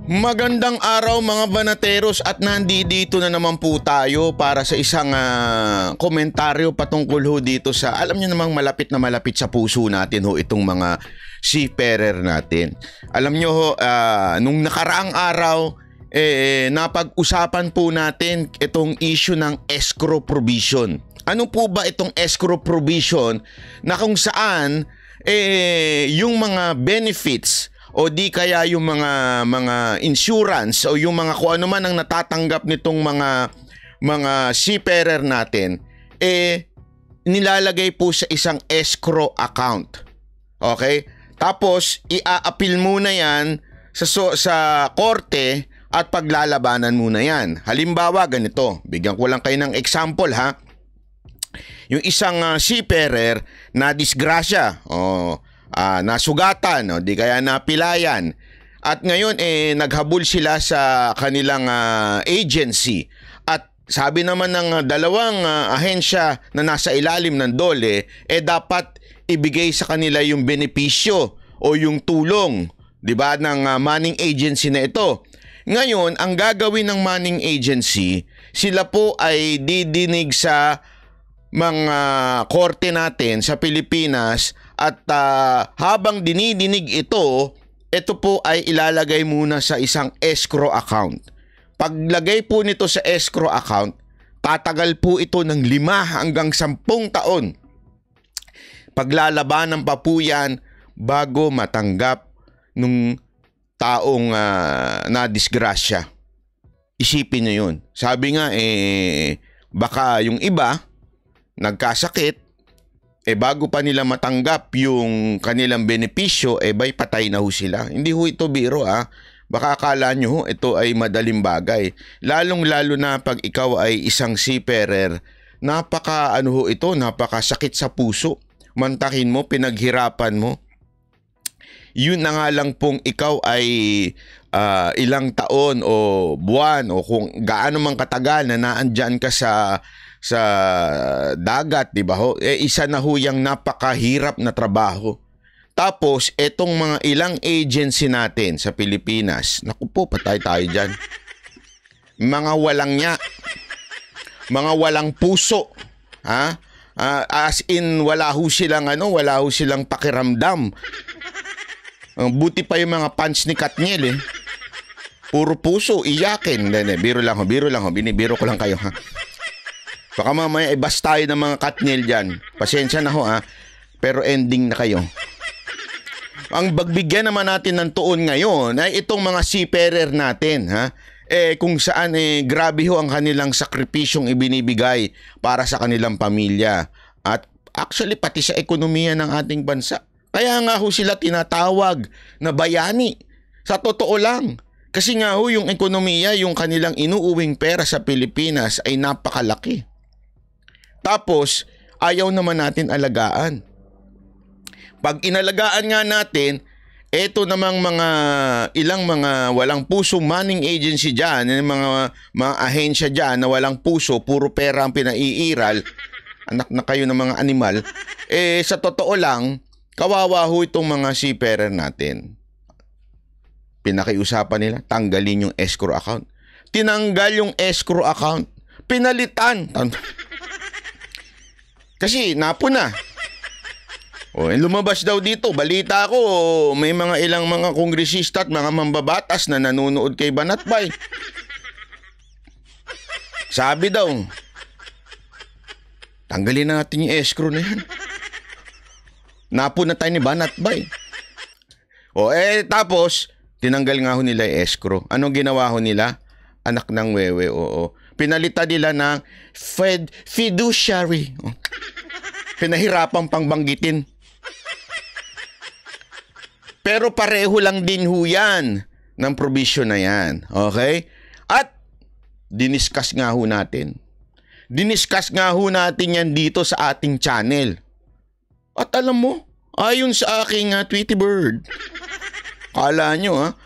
Magandang araw mga banateros at nandito na naman po tayo para sa isang komentaryo patungkol ho dito sa alam niyo namang malapit na malapit sa puso natin ho itong mga seafarer natin. Alam niyo ho nung nakaraang araw napag-usapan po natin itong issue ng escrow provision. Ano po ba itong escrow provision na kung saan yung mga benefits o di kaya yung mga insurance o yung mga kung ano man ang natatanggap nitong mga seafarer natin nilalagay po sa isang escrow account. Okay? Tapos i-a-appeal muna 'yan sa korte at paglalabanan muna 'yan. Halimbawa ganito, bigyan ko lang kayo ng example ha. Yung isang seafarer na disgrasya nasugatan o di kaya napilayan at ngayon naghabol sila sa kanilang agency at sabi naman ng dalawang ahensya na nasa ilalim ng DOLE dapat ibigay sa kanila yung benepisyo o yung tulong, di ba, ng manning agency na ito. Ngayon ang gagawin ng manning agency, sila po ay didinig sa mga korte natin sa Pilipinas at habang dinidinig ito po ay ilalagay muna sa isang escrow account. Paglagay po nito sa escrow account, tatagal po ito ng 5 hanggang 10 taon. Paglalabanan pa po yan bago matanggap nung taong nadisgrasya. Isipin nyo yun. Sabi nga baka yung iba nagkasakit, bago pa nila matanggap yung kanilang benepisyo, bay patay na ho sila. Hindi ho ito biro Baka akala nyo ho, ito ay madaling bagay. Lalong-lalo na pag ikaw ay isang seafarer, napakasakit sa puso. Mantakin mo, pinaghirapan mo. Yun na nga lang pong ikaw ay ilang taon o buwan o kung gaano man katagal na naandyan ka sa dagat, di ba ho? Isa na ho yung napakahirap na trabaho. Tapos, etong mga ilang agency natin sa Pilipinas, naku po, patay tayo dyan. Mga walang nya, mga walang puso, as in, wala ho silang pakiramdam. Buti pa yung mga punch ni Katniel Puro puso, iyakin. Biro lang ho, binibiro ko lang kayo Baka mamaya ibas tayo ng mga Katniel dyan. Pasensya na ho pero ending na kayo. Ang bagbigyan naman natin ng tuon ngayon ay itong mga seafarer natin kung saan grabe ho ang kanilang sakripisyong ibinibigay para sa kanilang pamilya. At actually pati sa ekonomiya ng ating bansa. Kaya nga ho sila tinatawag na bayani. Sa totoo lang. Kasi nga ho yung ekonomiya, yung kanilang inuuwing pera sa Pilipinas ay napakalaki. Tapos, ayaw naman natin alagaan. Pag inalagaan nga natin, eto namang ilang mga walang puso manning agency dyan, mga ahensya dyan na walang puso, puro pera ang pinaiiral, anak na kayo ng mga animal, sa totoo lang, kawawa ho itong mga seafarer natin. Pinakiusapan nila, tanggalin yung escrow account. Tinanggal yung escrow account. Pinalitan. Kasi napuna. Lumabas daw dito. Balita ko, may mga ilang mga kongresista at mga mambabatas na nanonood kay Banatbay. Sabi daw, tanggalin na natin yung escrow na yan. Napuna tayo ni Banatbay. Tapos, tinanggal nga ho nila yung escrow. Anong ginawa ho nila? Anak ng wewe, Pinalitan nila ng fiduciary. Pinahirapan pang banggitin. Pero pareho lang din ho yan ng provision na yan. Okay? At diniscuss nga ho natin. Diniscuss nga ho natin yan dito sa ating channel. At alam mo, ayon sa aking Tweety Bird, kala nyo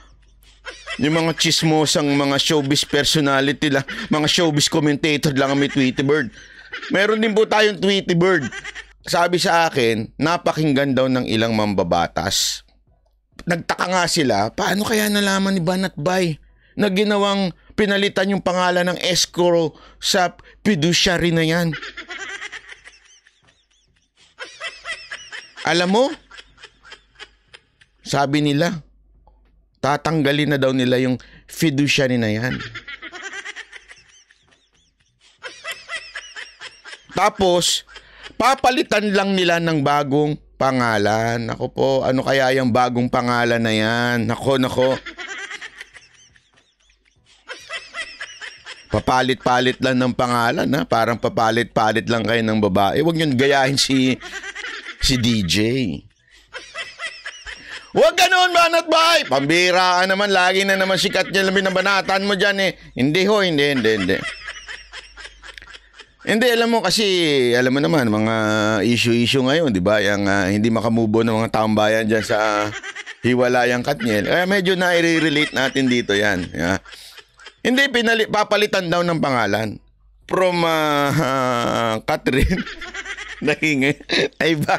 yung mga chismosang mga showbiz personality lang, mga showbiz commentator lang ang may Tweety Bird. Meron din po tayong Tweety Bird. Sabi sa akin, napakinggan daw ng ilang mambabatas. nagtaka nga sila, paano kaya nalaman ni Banat Bay na ginawang pinalitan yung pangalan ng escrow sa fiduciary na yan? Alam mo, sabi nila, tatanggalin na daw nila yung fiduciary na yan. Tapos, papalitan lang nila ng bagong pangalan. Ako po, ano kaya yung bagong pangalan na yan? Nako. Papalit-palit lang ng pangalan, ha? Parang papalit-palit lang kayo ng babae. Huwag nyo gayahin si DJ. Huwag ganun, Banat Bay! Pambiraan naman, lagi na naman sikat niya lamin na banatan mo dyan eh. Hindi ho, hindi. Hindi, alam mo kasi, alam mo naman, mga issue ngayon, di ba? Yung hindi makamove on ng mga taong bayan dyan sa hiwalayang Katniel. Medyo na-relate natin dito yan. Yeah. Hindi, papalitan daw ng pangalan. From Catherine, naging, ay ba,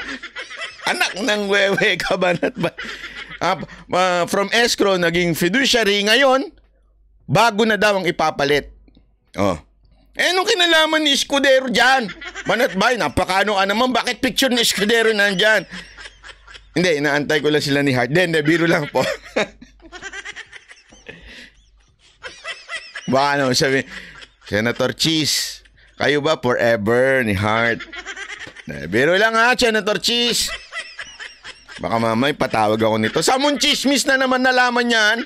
anak ng wewe ka, Banat Bay. From escrow, naging fiduciary. Ngayon, bago na daw ang ipapalit. Oh. Nung kinalaman ni Escudero dyan? Banat Bay, napakano ka naman. Bakit picture ni Escudero nandyan? Hindi, inaantay ko lang sila ni Hart. Hindi, biro lang po. Baka naman sabi, Senator Cheese, kayo ba forever ni Hart? Biro lang ha, Senator Cheese. Baka mamay patawag ako nito. Samon chismis na naman nalaman yan.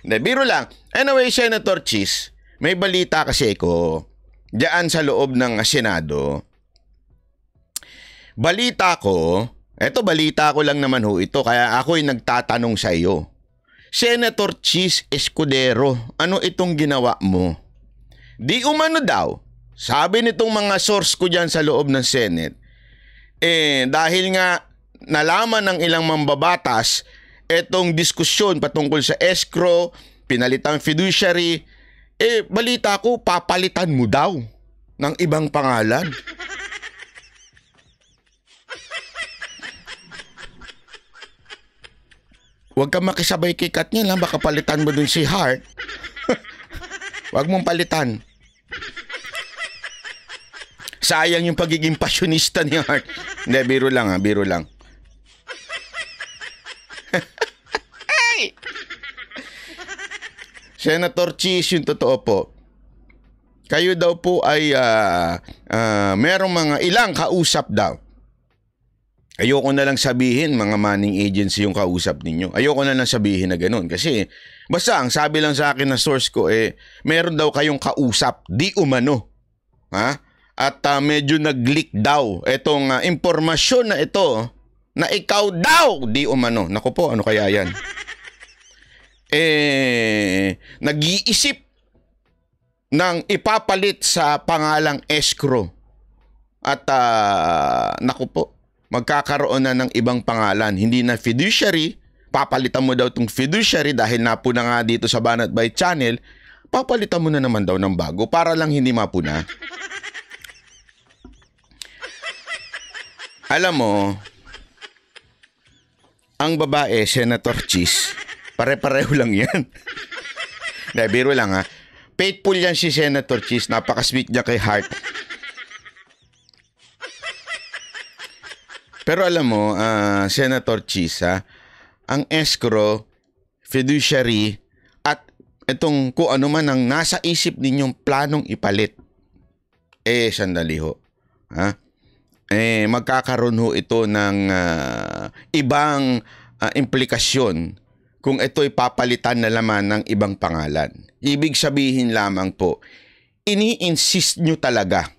Hindi, biro lang. Anyway, Senator Cheese, may balita kasi ko diyan sa loob ng Senado. Balita ko lang naman ho ito, kaya ako'y nagtatanong sa iyo. Senator Cheese Escudero, ano itong ginawa mo? Di umano daw, sabi nitong mga source ko diyan sa loob ng Senate, dahil nga nalaman ng ilang mambabatas itong diskusyon patungkol sa escrow, pinalitang fiduciary, balita ko, papalitan mo daw ng ibang pangalan. Huwag kang makisabay kay Katniel, ha? Baka palitan mo dun si Hart. Huwag mong palitan. Sayang yung pagiging pasyonista ni Hart. Hindi, biro lang ha, biro lang. Senator Cheese, yung totoo po. Kayo daw po ay merong mga ilang kausap daw. Ayoko na lang sabihin mga manning agency yung kausap ninyo. Ayoko na lang sabihin na ganun. Kasi basta ang sabi lang sa akin na source ko meron daw kayong kausap, di umano. Ha? At medyo nag-leak daw itong impormasyon na ito na ikaw daw di umano. Naku po, ano kaya yan? Nag-iisip ng ipapalit sa pangalang escrow. At naku po, magkakaroon na ng ibang pangalan. Hindi na fiduciary, papalitan mo daw itong fiduciary dahil napuna nga dito sa Banat Bay Channel, papalitan mo na naman daw ng bago para lang hindi mapuna. Alam mo, ang babae, Senator Cheese, pare-pareho lang yan. Biro lang ha. Faithful yan si Senator Cheese, napaka-sweet niya kay Hart. Pero alam mo, Senator Cheese, ang escrow, fiduciary, at itong kung ano man ang nasa isip ninyong planong ipalit, sandali ho. Magkakaroon ho ito ng ibang implikasyon kung ito'y papalitan na naman ng ibang pangalan. Ibig sabihin lamang po, ini-insist nyo talaga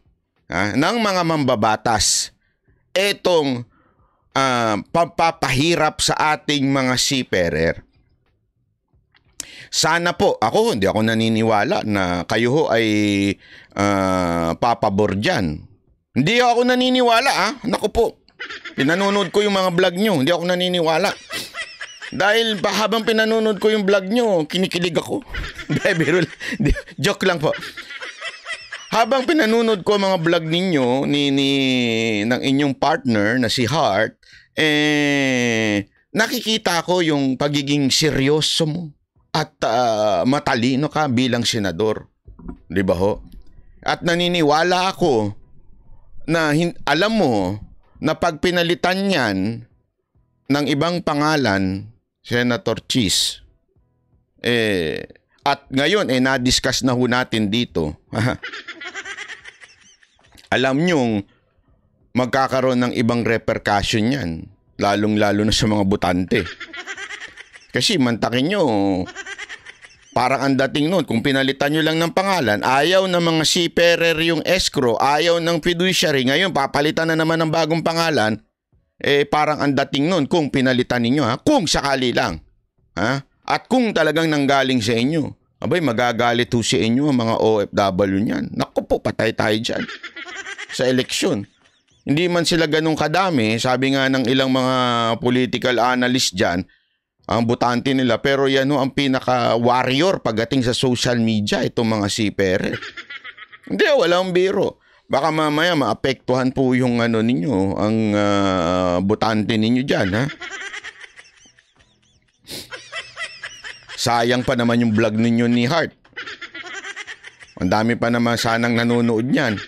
ng mga mambabatas itong pampapahirap sa ating mga seafarer. Sana po, hindi ako naniniwala na kayo ho ay papabor dyan. Hindi ako naniniwala Naku po, pinanonood ko yung mga vlog nyo, hindi ako naniniwala. Dahil habang pinanonood ko yung vlog nyo, kinikilig ako. Joke lang po. Habang pinanonood ko ang mga vlog ninyo ng inyong partner na si Hart, nakikita ko yung pagiging seryoso mo at matalino ka bilang senador. Di ba ho? At naniniwala ako na alam mo na pag pinalitan yan ng ibang pangalan, Senator Cheese, at ngayon na-discuss na ho natin dito, alam nyong magkakaroon ng ibang repercussion yan, lalong-lalo na sa mga botante. Kasi mantakin nyo, parang ang dating nun, kung pinalitan nyo lang ng pangalan, ayaw ng mga seafarer yung escrow, ayaw ng fiduciary, ngayon papalitan na naman ng bagong pangalan, parang ang dating nun, kung pinalitan ninyo, kung sakali lang, at kung talagang nanggaling sa inyo, abay magagalit ho sa inyo ang mga OFW niyan. Naku po, patay tayo dyan sa eleksyon. Hindi man sila ganun kadami, sabi nga ng ilang mga political analyst dyan, ang botante nila, pero yan ho ang pinaka-warrior pagdating sa social media, itong mga seafarer. Hindi, walang biro. Baka mamaya maapektuhan po yung ninyo, ang botante ninyo dyan, ha? Sayang pa naman yung vlog ninyo ni Hart. Ang dami pa naman sanang nanonood niyan.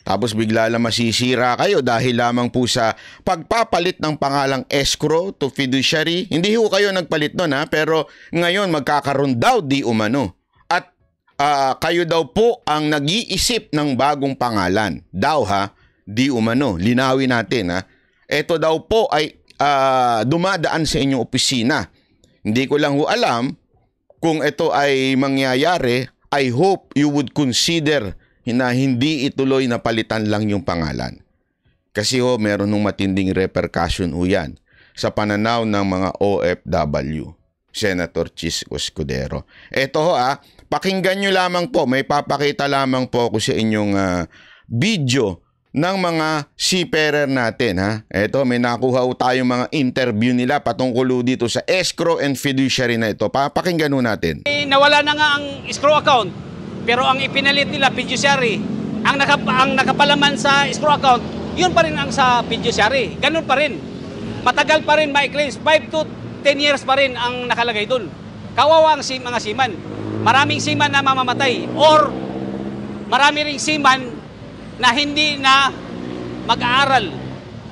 Tapos bigla lang masisira kayo dahil lamang po sa pagpapalit ng pangalang escrow to fiduciary. Hindi ho kayo nagpalit nun, pero ngayon magkakaroon daw di umano. At kayo daw po ang nag-iisip ng bagong pangalan. Daw di umano. Linawin natin Ito daw po ay dumadaan sa inyong opisina. Hindi ko lang ho alam kung ito ay mangyayari. I hope you would consider na hindi ituloy na palitan lang yung pangalan. Kasi meron ng matinding repercussion yan sa pananaw ng mga OFW. Senator Chis Escudero. Ito pakinggan nyo lamang po, may papakita lamang po ako sa inyong video ng mga seafarer natin. Ito, may nakuha tayong mga interview nila patungkol dito sa escrow and fiduciary na ito. Papakinggan natin. Nawala na nga ang escrow account. Pero ang ipinalit nila, fiduciary, ang nakapalaman sa escrow account, yun pa rin ang sa fiduciary. Ganun pa rin. Matagal pa rin ma-claims. 5 to 10 years pa rin ang nakalagay dun. Kawawa ang mga seaman. Maraming seaman na mamamatay. Or marami ring seaman na hindi na mag-aaral.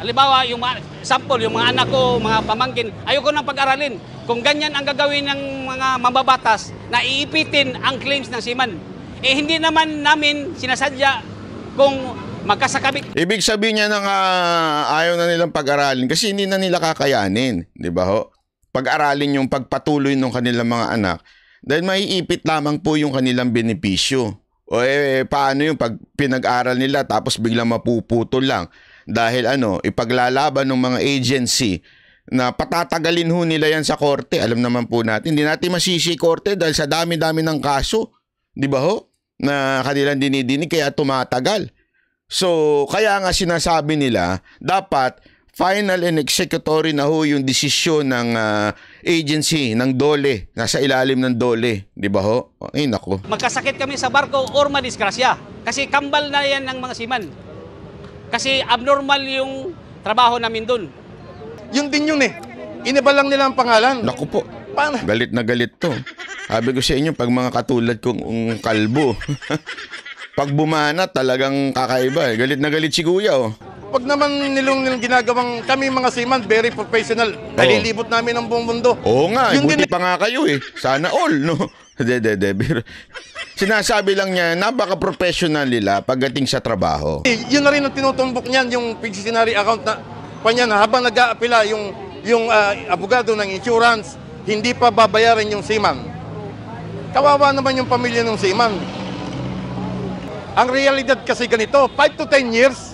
Halimbawa, yung sample, yung mga anak ko, mga pamangkin, ayoko nang pag-aralin. Kung ganyan ang gagawin ng mga mababatas na iipitin ang claims ng seaman, hindi naman namin sinasadya kung magkasakabit. Ibig sabihin niya ayaw na nilang pag-aralin kasi hindi na nila kakayanin. Di ba ho? Pag-aralin yung pagpatuloy ng kanilang mga anak dahil maiipit lamang po yung kanilang benepisyo. O paano yung pag pinag-aral nila tapos biglang mapuputol lang dahil ipaglalaban ng mga agency na patatagalin ho nila yan sa korte. Alam naman po natin, hindi natin masisi korte dahil sa dami-dami ng kaso. Di ba ho? Na kanilang dinidinig kaya tumatagal. So, kaya nga sinasabi nila, dapat final and executory na ho yung desisyon ng agency, ng DOLE, nasa ilalim ng DOLE. Di ba ho? Ay, naku. Magkasakit kami sa barko or madisgrasya. Kasi kambal na yan ng mga seaman. Kasi abnormal yung trabaho namin dun. Yun din yun Iniba lang nila ang pangalan. Naku po. Paano? Galit na galit to. Sabi ko sa inyo, pag mga katulad kong kalbo, pag bumana talagang kakaiba. Galit na galit si kuya Pag naman nilang ginagawang kami mga seaman, very professional. Nalilibot namin ang buong mundo. Oo nga, Yun buti pa nga kayo Sana all, no? Sinasabi lang niya, napaka-professional nila pagdating sa trabaho. Yun na rin ang tinutumbok niyan, yung fiduciary account na habang nag-aapila yung abogado ng insurance, hindi pa babayaran yung seaman. Kawawa naman yung pamilya ng seaman. Ang realidad kasi ganito, 5 to 10 years,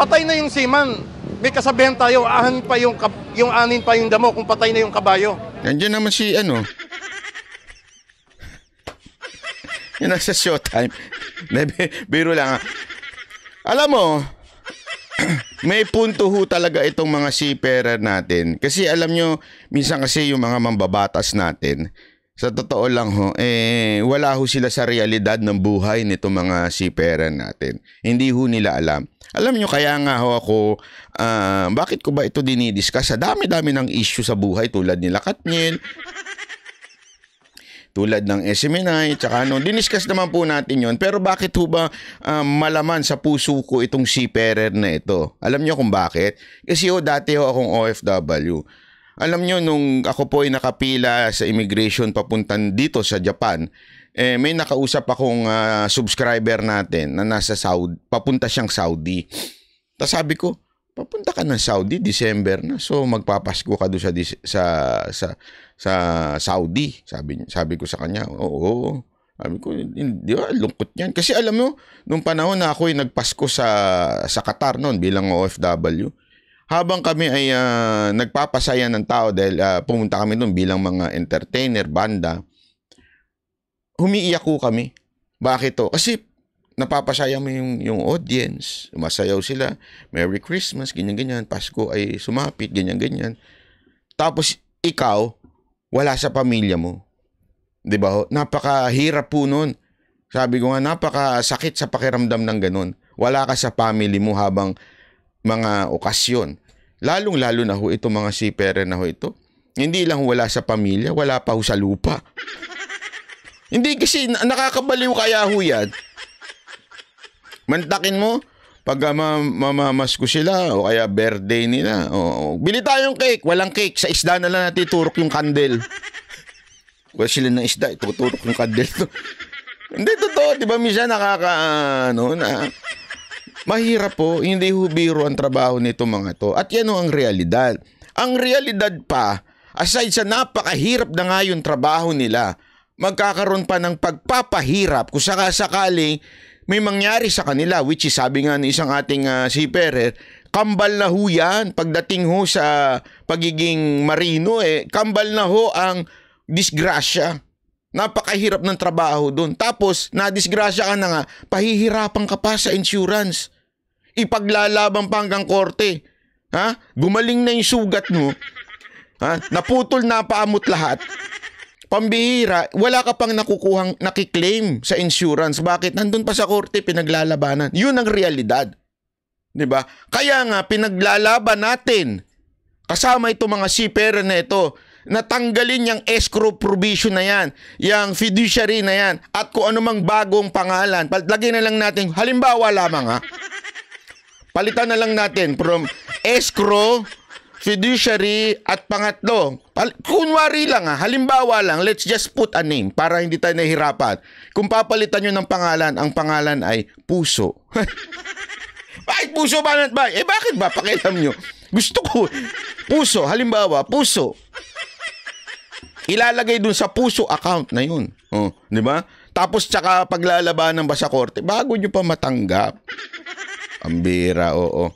patay na yung seaman. May kasabihan tayo, anin pa yung damo kung patay na yung kabayo. Nandiyan naman si Yun nasa showtime. Biro lang Alam mo, may punto ho talaga itong mga seafarer natin. Kasi alam nyo, minsan kasi yung mga mambabatas natin, Sa totoo lang ho, wala ho sila sa realidad ng buhay nito mga seafarer natin. Hindi ho nila alam. Alam nyo, kaya nga ho ako, bakit ko ba ito dinidiscuss? Sa dami-dami ng issue sa buhay tulad nila Katniel, tulad ng SMNI, tsaka diniscuss naman po natin yon. Pero bakit ho ba malaman sa puso ko itong seafarer na ito? Alam nyo kung bakit? Kasi dati akong OFW. Alam nyo, nung ako po ay nakapila sa immigration papuntan dito sa Japan, may nakausap akong subscriber natin na nasa Saudi, papunta siyang Saudi. Tapos sabi ko, papunta ka ng Saudi, December na. So magpapasko ka doon sa Saudi. Sabi ko sa kanya, oo. Sabi ko, hindi lungkot niyan. Kasi alam mo, nung panahon na ako ay nagpasko sa Qatar noon bilang OFW, habang kami ay nagpapasaya ng tao dahil pumunta kami doon bilang mga entertainer, banda, humiiyak ko kami. Bakit to? Kasi napapasaya mo yung audience, masayaw sila, Merry Christmas, ganyan-ganyan, Pasko ay sumapit, ganyan-ganyan. Tapos ikaw, wala sa pamilya mo. Diba? Napakahirap po nun. Sabi ko nga, napakasakit sa pakiramdam ng ganun. Wala ka sa family mo habang mga okasyon. Lalong-lalo na ho ito mga seafarer na ho ito. Hindi lang wala sa pamilya, wala pa ho sa lupa. Hindi kasi nakakabaliw kaya ho yan. Mantakin mo, pag mamamasko sila o kaya birthday nila, bili tayong cake, walang cake, sa isda na lang natin turok yung candle. Wala sila ng isda, ituturok yung candle. Hindi totoo, di ba minsan mahirap po, hindi ho biro ang trabaho nito mga to. At yan ho ang realidad. Ang realidad pa, aside sa napakahirap na nga yung trabaho nila, magkakaroon pa ng pagpapahirap kung sakasakaling may mangyari sa kanila, which is sabi nga ng isang ating seafarer, kambal na ho yan. Pagdating ho sa pagiging marino, kambal na ho ang disgrasya. Napakahirap ng trabaho doon. Tapos, nadisgrasya ka na nga, pahihirapan ka pa sa insurance. Ipaglalaban pa hanggang korte. Ha? Gumaling na yung sugat mo. Ha? Naputol na paamot lahat. Pambihira, wala ka pang nakiklaim sa insurance. Bakit? Nandun pa sa korte, pinaglalabanan. Yun ang realidad. Diba? Kaya nga, pinaglalaban natin. Kasama itong mga seafarer na ito, natanggalin yung escrow provision na yan, yung fiduciary na yan, at kung anumang bagong pangalan. Lagyan na lang natin, halimbawa lamang ha, palitan na lang natin from escrow, fiduciary, at pangatlo. Kunwari lang ha, halimbawa lang, let's just put a name para hindi tayo nahihirapan. Kung papalitan nyo ng pangalan, ang pangalan ay Puso. Bakit Puso ba? Bakit ba? Pakialam nyo. Gusto ko, Puso, halimbawa, Puso. Ilalagay dun sa Puso account na yun. Di ba? Tapos tsaka paglalabanan ba sa korte, bago nyo pa matanggap. Ang bira, oo.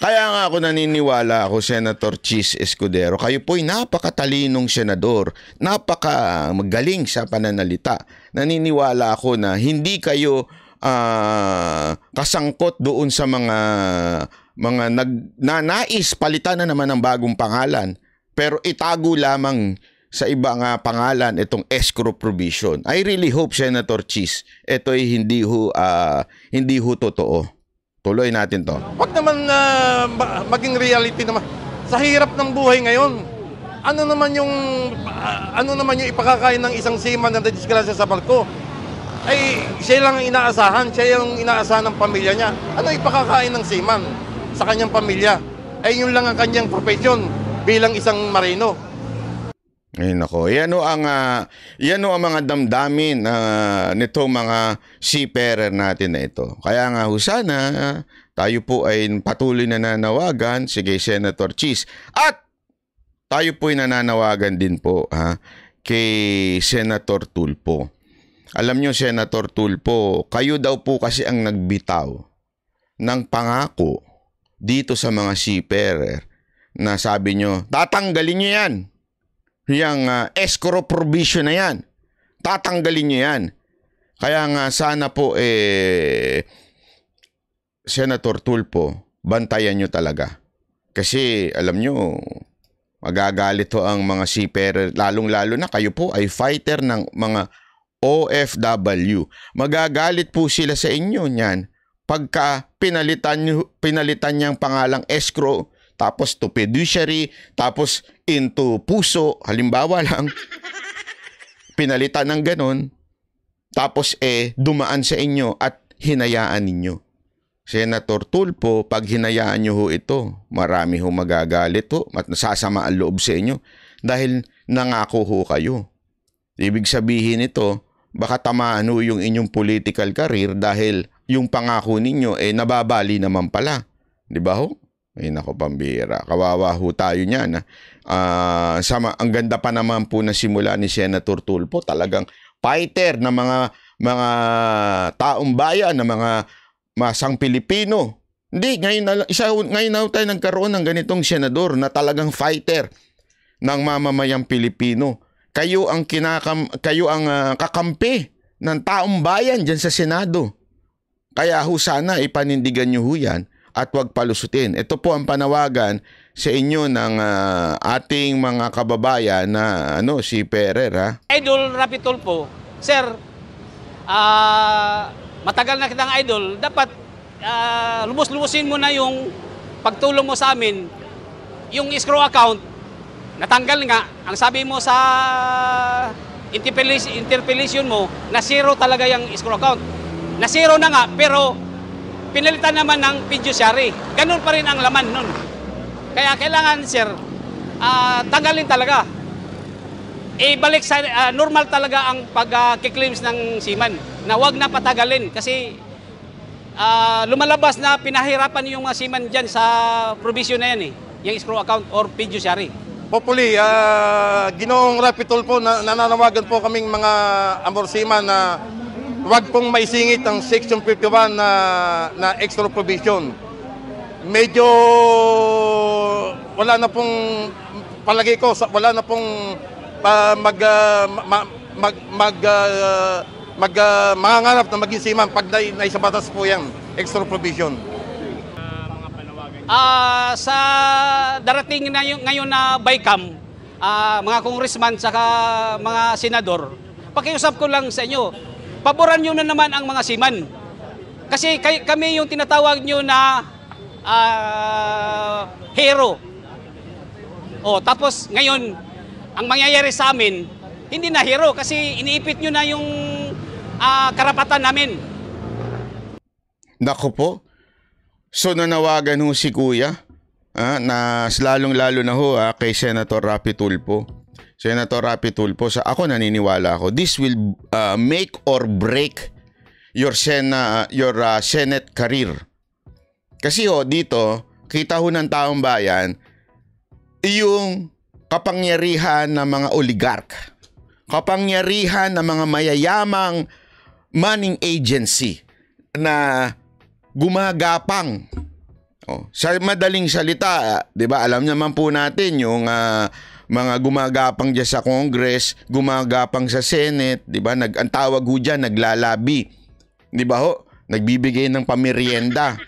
Kaya nga ako naniniwala ako, Senator Chis Escudero, kayo po'y napakatalinong senador, napakagaling sa pananalita. Naniniwala ako na hindi kayo kasangkot doon sa mga nais palitan na naman ng bagong pangalan, pero itago lamang sa ibang pangalan itong escrow provision. I really hope, Senator Chis, ito ay hindi ho totoo. Tuloy natin to. Wag naman maging reality naman. Sa hirap ng buhay ngayon, ano naman yung ipakakain ng isang seaman na nadisgrasya sa barko? Ay siya lang ang inaasahan, siya yung inaasahan ng pamilya niya. Ano ipakakain ng seaman sa kanyang pamilya? Ay yun lang ang kanyang profession bilang isang marino. Ay nako, yan o ang mga damdamin nito mga seafarer natin na ito. Kaya nga sana tayo po ay patuloy na nanawagan, sige Senator Chis, at tayo po ay nananawagan din po kay Senator Tulfo. Alam nyo, Senator Tulfo, kayo daw po kasi ang nagbitaw ng pangako dito sa mga seafarer na sabi nyo, tatanggalin nyo yan. Yung escrow provision na yan. Tatanggalin nyo yan. Kaya nga sana po Senator Tulfo, bantayan nyo talaga. Kasi alam nyo, Magagalit ho ang mga seafarer, lalong-lalo na kayo po ay fighter ng mga OFW. Magagalit po sila sa inyo niyan pagka pinalitan niyang pangalang escrow, tapos to fiduciary, tapos into puso, halimbawa lang, pinalitan ng ganon, tapos dumaan sa inyo at hinayaan ninyo. Senator Tulfo, pag hinayaan nyo ho ito, marami ho magagalit ho at nasasama ang loob sa inyo dahil nangako ho kayo. Ibig sabihin ito, baka tamaan ho yung inyong political career dahil yung pangako ninyo nababali naman pala. Di ba ho? Ay nako, pambira. Kawawa ho tayo niyan. Ang ganda pa naman po na simula ni Senator Tulfo. Talagang fighter na mga taong bayan, na mga masang Pilipino. Hindi, ngayon na tayo nagkaroon ng ganitong senador na talagang fighter ng mamamayang Pilipino. Kayo ang kakampi ng taong bayan dyan sa Senado. Kaya ho sana ipanindigan nyo ho yan at huwag palusutin. Ito po ang panawagan sa inyo ng ating mga kababayan na si Ferrer, ha? Idol Rapi Tulfo, sir, matagal na kitang idol, dapat lubos-lubusin mo na yung pagtulong mo sa amin. Yung escrow account, natanggal nga. Ang sabi mo sa interpellation mo, na zero talaga yung escrow account. Na zero na nga, pero pinalitan naman ng fiduciary. Ganun pa rin ang laman nun. Kaya kailangan, sir, tanggalin talaga. Ibalik sa normal talaga ang pag-claims ng seaman, na wag na patagalin kasi lumalabas na pinahirapan yung mga seaman dyan sa provision na yan yung escrow account or fiduciary. Hopefully, Ginoong Rapi Tulfo, nananawagan po kaming mga Amor Seaman na huwag pong maisingit ang Section 51 na extra provision. Medyo wala na pong palagay ko, wala na pong mangangarap na maging seaman pag naisabatas po yan, extra provision. Sa darating na ngayon na BICAM, mga congressman saka mga senador, pakiusap ko lang sa inyo, paboran nyo na naman ang mga seaman. Kasi kami yung tinatawag nyo na hero. Tapos ngayon, ang mangyayari sa amin, hindi na hero kasi iniipit nyo na yung karapatan namin. Naku po. So nanawagan ho si Kuya na lalong-lalo na ho kay Senator Rapi Tulfo. Senator Rapi Tulfo, ako naniniwala ako, this will make or break your Senate career. Kasi dito, kita ho ng taong bayan, yung kapangyarihan ng mga oligarch, kapangyarihan ng mga mayayamang money agency na gumagapang. Sa madaling salita, 'di ba? Alam naman po natin yung mga gumagapang diyan sa Congress, gumagapang sa Senate, 'di ba? Ang tawag ho diyan, naglalabi. 'Di ba ho? Nagbibigay ng pamerienda.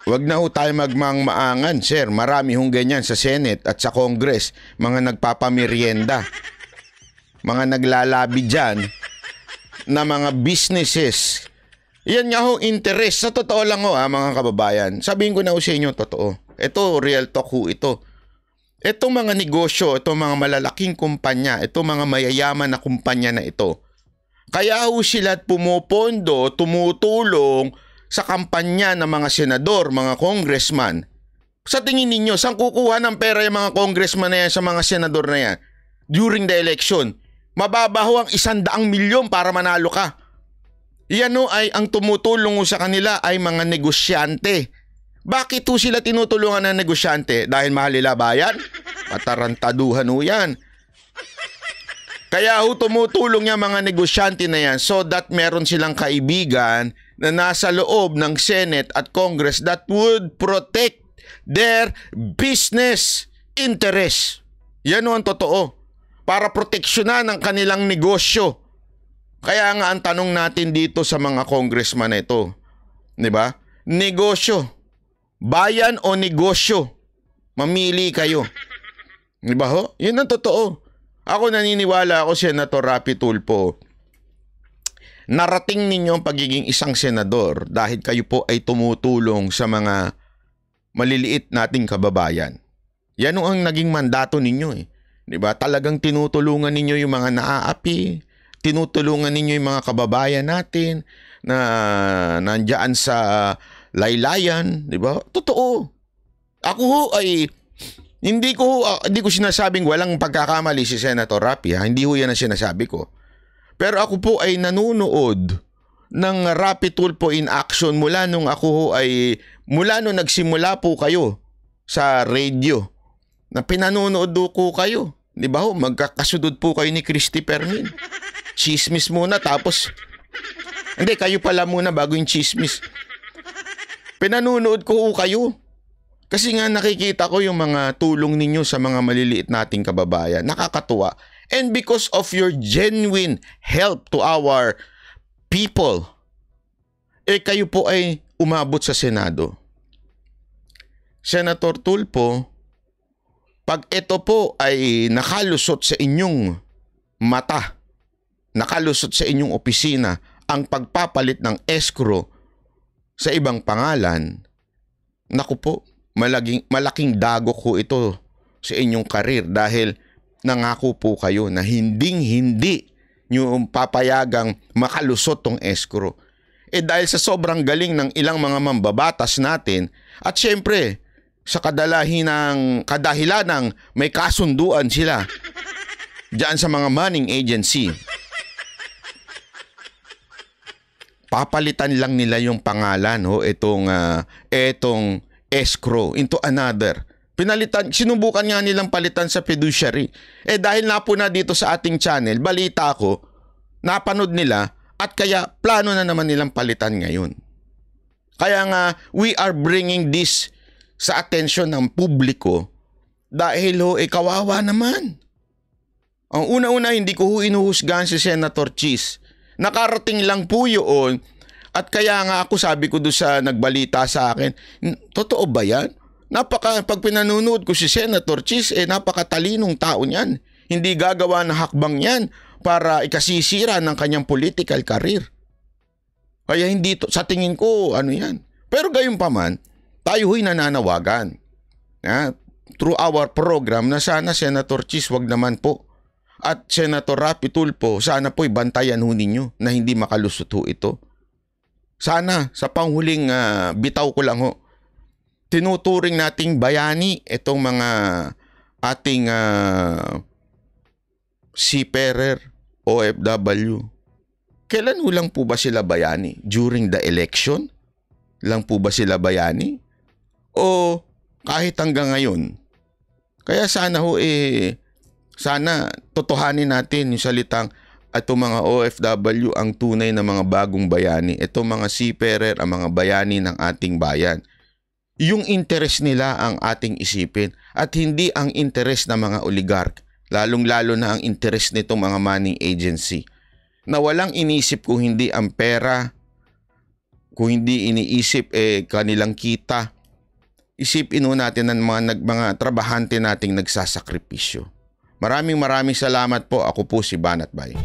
Wag na ho tayo magmang-maangan, sir. Marami hong ganyan sa Senate at sa Congress. Mga nagpapamerienda. Mga naglalabi dyan na mga businesses. Yan nga ho, interest. Sa totoo lang ho, mga kababayan. Sabihin ko na ho sa inyo, totoo. Ito, real talk ho ito. Itong mga negosyo, itong mga malalaking kumpanya, itong mga mayayaman na kumpanya na ito, kaya ho sila pumupondo, tumutulong sa kampanya ng mga senador, mga congressman. Sa tingin ninyo, saan kukuha ng pera yung mga congressman na yan sa mga senador na yan? During the election, mababa ho ang 100 milyon para manalo ka. Yan ho ay ang tumutulong sa kanila ay mga negosyante. Bakit ho sila tinutulungan ng negosyante? Dahil mahal nila bayan? Patarantaduhan ho yan. Kaya ho tumutulong yung mga negosyante na yan so that meron silang kaibigan na nasa loob ng Senate at Congress that would protect their business interests. Yan ho ang totoo. Para proteksyonan ang kanilang negosyo. Kaya nga ang tanong natin dito sa mga congressman na ito, 'di ba? Negosyo. Bayan o negosyo? Mamili kayo. Di ba ho? Yun ang totoo. Ako naniniwala ako, Senator Rapi Tulfo, narating ninyo ang pagiging isang senador dahil kayo po ay tumutulong sa mga maliliit nating kababayan. Yan ang naging mandato ninyo eh. 'Di ba? Talagang tinutulungan ninyo yung mga naaapi, tinutulungan ninyo yung mga kababayan natin na nandiyan sa laylayan, 'di ba? Totoo. Ako ho ay hindi ko sinasabing walang pagkakamali si Senator Rapi, ha? Hindi ho yan ang sinasabi ko. Pero ako po ay nanunood ng Rapi Tulfo in action mula nung nagsimula po kayo sa radio. Na pinanonood ko kayo. Di ba ho? Magkakasudod po kayo ni Christy Permin. Chismis muna tapos... Hindi, kayo pala muna bago yung chismis. Pinanonood ko kayo. Kasi nga nakikita ko yung mga tulong ninyo sa mga maliliit nating kababayan. Nakakatuwa. And because of your genuine help to our people, kayo po ay umabot sa Senado. Senator Tulfo, pag ito po ay nakalusot sa inyong mata, nakalusot sa inyong opisina, ang pagpapalit ng escrow sa ibang pangalan, naku po, malaking dagok ko ito sa inyong karir dahil nangako po kayo na hindi nyo papayagang makalusot tong escrow. Dahil sa sobrang galing ng ilang mga mambabatas natin at syempre sa kadahilan ng may kasunduan sila diyan sa mga money agency, papalitan lang nila yung pangalan itong escrow into another. Sinubukan nga nilang palitan sa fiduciary. Dahil na po na dito sa ating channel, balita ko, napanood nila at kaya plano na naman nilang palitan ngayon. Kaya nga, we are bringing this sa atensyon ng publiko dahil kawawa naman. Ang una-una, hindi ko inuhusgahan si Senator Cheese. Nakarating lang po yun at kaya nga ako sabi ko doon sa nagbalita sa akin, totoo ba yan? Pag pinanunood ko si Senator Cheese, napakatalinong tao niyan. Hindi gagawa ng hakbang yan para ikasisira ng kanyang political career. Kaya hindi sa tingin ko, yan. Pero gayon pa man, tayo ho'y nananawagan. Through our program na sana Senator Cheese, wag naman po. At Senator Rapi Tulfo, sana po'y bantayan ho ninyo na hindi makalusot ho ito. Sana, sa panghuling bitaw ko lang ho, tinuturing nating bayani itong mga ating seafarer, OFW. Kailan lang po ba sila bayani? During the election? Lang po ba sila bayani? O kahit hanggang ngayon? Kaya sana sana totohanin natin yung salitang itong mga OFW ang tunay na mga bagong bayani. Itong mga seafarer ang mga bayani ng ating bayan. Yung interest nila ang ating isipin at hindi ang interest ng mga oligark, lalong-lalo na ang interest nitong mga money agency na walang inisip kung hindi ang pera, kung hindi iniisip kanilang kita. Isipin natin ng mga trabahante nating nagsasakripisyo. Maraming salamat po. Ako po si Banat Bay.